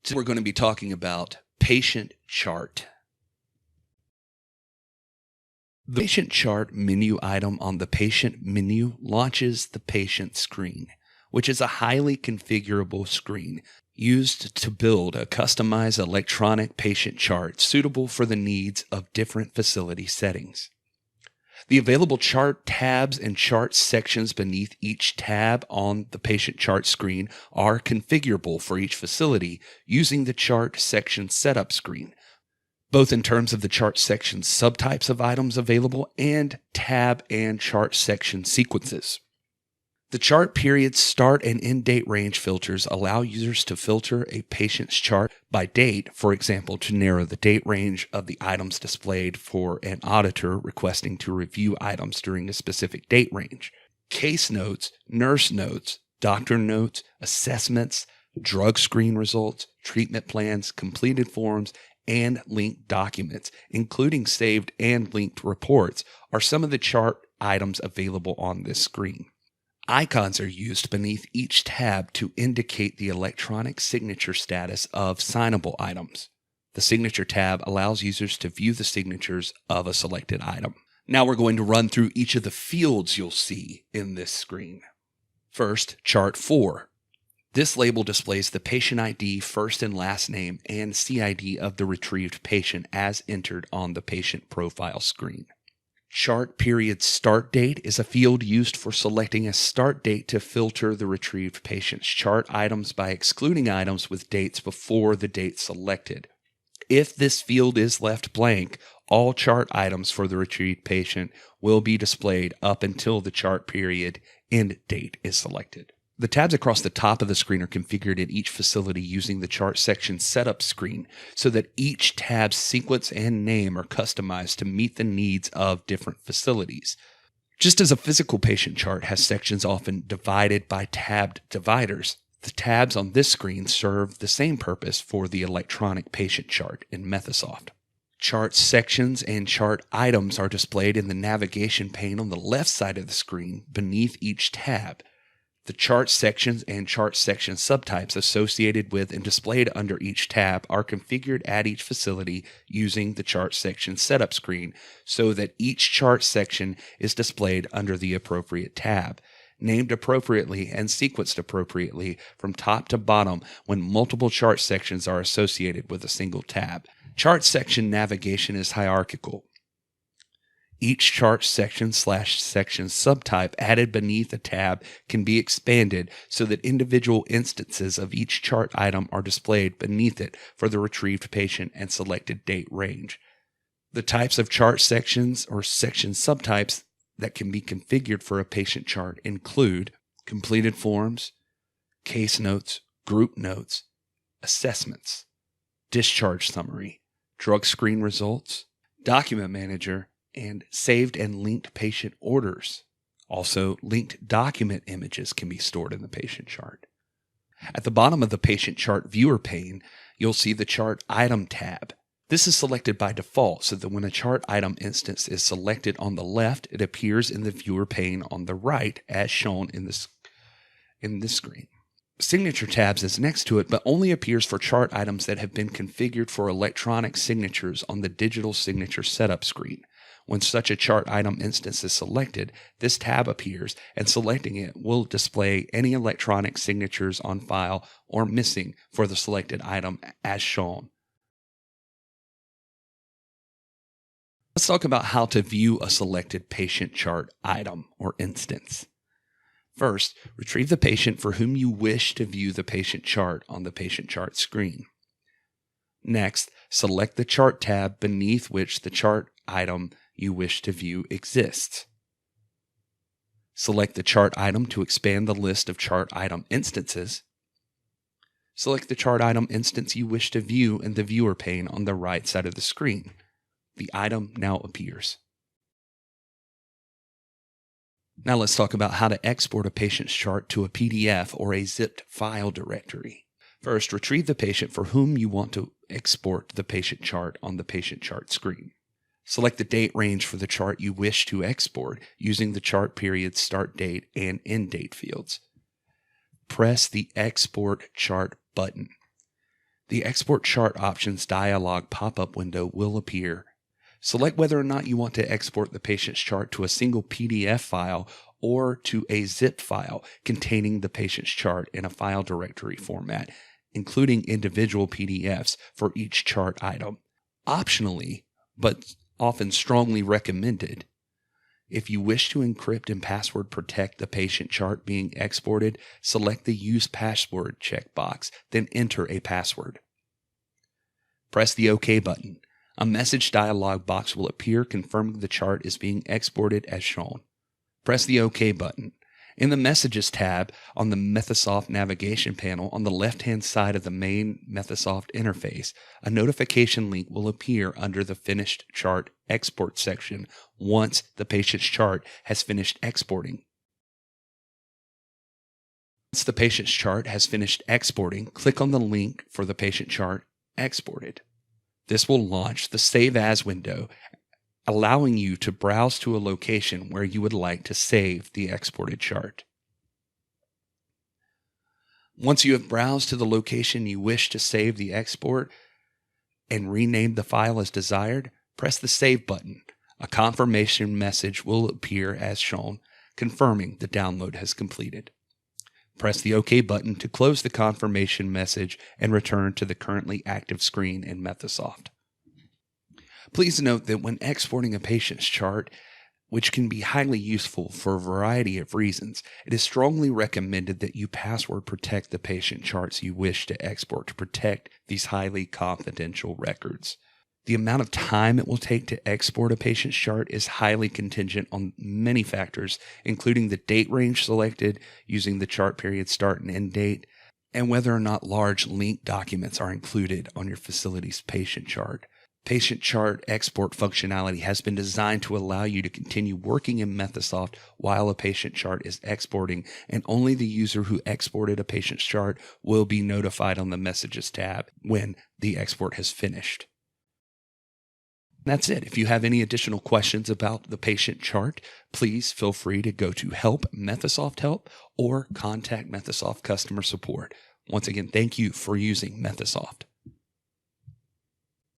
Today we're going to be talking about patient chart. The patient chart menu item on the patient menu launches the patient screen, which is a highly configurable screen used to build a customized electronic patient chart suitable for the needs of different facility settings. The available chart tabs and chart sections beneath each tab on the patient chart screen are configurable for each facility using the Chart Section Setup screen, both in terms of the chart section subtypes of items available and tab and chart section sequences. The chart period start and end date range filters allow users to filter a patient's chart by date, for example, to narrow the date range of the items displayed for an auditor requesting to review items during a specific date range. Case notes, nurse notes, doctor notes, assessments, drug screen results, treatment plans, completed forms, and linked documents, including saved and linked reports, are some of the chart items available on this screen. Icons are used beneath each tab to indicate the electronic signature status of signable items. The Signature tab allows users to view the signatures of a selected item. Now we're going to run through each of the fields you'll see in this screen. First, Chart 4. This label displays the patient ID, first and last name, and CID of the retrieved patient as entered on the patient profile screen. Chart period start date is a field used for selecting a start date to filter the retrieved patient's chart items by excluding items with dates before the date selected. If this field is left blank, all chart items for the retrieved patient will be displayed up until the chart period end date is selected. The tabs across the top of the screen are configured in each facility using the Chart Section Setup screen so that each tab's sequence and name are customized to meet the needs of different facilities. Just as a physical patient chart has sections often divided by tabbed dividers, the tabs on this screen serve the same purpose for the electronic patient chart in Methosoft. Chart sections and chart items are displayed in the navigation pane on the left side of the screen beneath each tab. The chart sections and chart section subtypes associated with and displayed under each tab are configured at each facility using the Chart Section Setup screen so that each chart section is displayed under the appropriate tab, named appropriately and sequenced appropriately from top to bottom when multiple chart sections are associated with a single tab. Chart section navigation is hierarchical. Each chart section/section subtype added beneath a tab can be expanded so that individual instances of each chart item are displayed beneath it for the retrieved patient and selected date range. The types of chart sections or section subtypes that can be configured for a patient chart include completed forms, case notes, group notes, assessments, discharge summary, drug screen results, document manager, and saved and linked patient orders. Also, linked document images can be stored in the patient chart. At the bottom of the patient chart viewer pane, you'll see the Chart Item tab. This is selected by default so that when a chart item instance is selected on the left, it appears in the viewer pane on the right as shown in this screen. Signature tabs is next to it, but only appears for chart items that have been configured for electronic signatures on the Digital Signature Setup screen. When such a chart item instance is selected, this tab appears, and selecting it will display any electronic signatures on file or missing for the selected item as shown. Let's talk about how to view a selected patient chart item or instance. First, retrieve the patient for whom you wish to view the patient chart on the patient chart screen. Next, select the Chart tab beneath which the chart item you wish to view exists. Select the chart item to expand the list of chart item instances. Select the chart item instance you wish to view in the viewer pane on the right side of the screen. The item now appears. Now let's talk about how to export a patient's chart to a PDF or a zipped file directory. First, retrieve the patient for whom you want to export the patient chart on the patient chart screen. Select the date range for the chart you wish to export using the chart period start date and end date fields. Press the Export Chart button. The Export Chart Options dialog pop-up window will appear. Select whether or not you want to export the patient's chart to a single PDF file or to a zip file containing the patient's chart in a file directory format, including individual PDFs for each chart item. Optionally, but often strongly recommended, if you wish to encrypt and password protect the patient chart being exported, select the Use Password checkbox, then enter a password. Press the OK button. A message dialog box will appear confirming the chart is being exported as shown. Press the OK button. In the Messages tab on the Methosoft navigation panel on the left-hand side of the main Methosoft interface, a notification link will appear under the Finished Chart Export section once the patient's chart has finished exporting. Once the patient's chart has finished exporting, click on the link for the patient chart exported. This will launch the Save As window, allowing you to browse to a location where you would like to save the exported chart. Once you have browsed to the location you wish to save the export and rename the file as desired, press the Save button. A confirmation message will appear as shown, confirming the download has completed. Press the OK button to close the confirmation message and return to the currently active screen in Methosoft. Please note that when exporting a patient's chart, which can be highly useful for a variety of reasons, it is strongly recommended that you password protect the patient charts you wish to export to protect these highly confidential records. The amount of time it will take to export a patient's chart is highly contingent on many factors, including the date range selected using the chart period start and end date, and whether or not large linked documents are included on your facility's patient chart. Patient chart export functionality has been designed to allow you to continue working in Methosoft while a patient chart is exporting, and only the user who exported a patient's chart will be notified on the Messages tab when the export has finished. That's it. If you have any additional questions about the patient chart, please feel free to go to Help Methosoft Help or contact Methosoft Customer Support. Once again, thank you for using Methosoft.